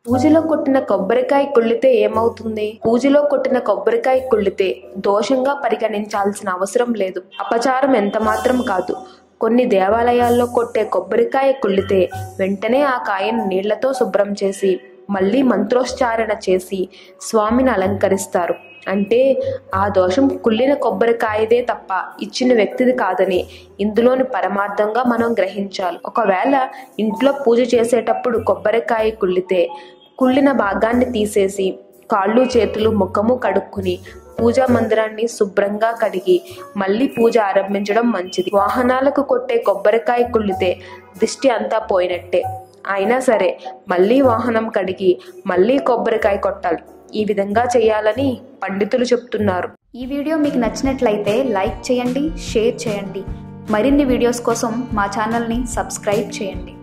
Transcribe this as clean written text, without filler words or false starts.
పూజలో కొట్టిన కొబ్బరికాయ కుళ్ళితే ఏమవుతుంది? పూజలో కొట్టిన కొబ్బరికాయ కుళ్ళితే దోషంగా పరిగణించాల్సిన అవసరం లేదు. అపచారం ఎంత మాత్రం కాదు. కొన్ని దేవాలయాల్లో కొట్టే కొబ్బరికాయ కుళ్ళితే వెంటనే ఆ కాయను నీళ్లతో శుభ్రం చేసి మళ్ళీ మంత్రోచ్చారణ చేసి స్వామిని అలంకరిస్తారు. అంటే ఆ దోషం కుళ్ళిన కొబ్బరికాయదే తప్ప ఇచ్చిన వ్యక్తిది కాదని ఇందులోని పరమార్థంగా మనం గ్రహించాలి. ఒకవేళ ఇంట్లో పూజ చేసేటప్పుడు కొబ్బరికాయ కుళ్ళితే కుళ్ళిన భాగాన్ని తీసేసి కాళ్ళు చేతులు ముఖము కడుక్కుని పూజా మందిరాన్ని శుభ్రంగా కడిగి మళ్ళీ పూజ ఆరంభించడం మంచిది. వాహనాలకు కొట్టే కొబ్బరికాయ కుళ్ళితే దిష్టి అంతా పోయినట్టే. అయినా సరే మళ్ళీ వాహనం కడిగి మళ్ళీ కొబ్బరికాయ కొట్టాలి. ఈ విధంగా చేయాలని పండితులు చెప్తున్నారు. ఈ వీడియో మీకు నచ్చినట్లయితే లైక్ చేయండి, షేర్ చేయండి. మరిన్ని వీడియోస్ కోసం మా ఛానల్ని సబ్స్క్రైబ్ చేయండి.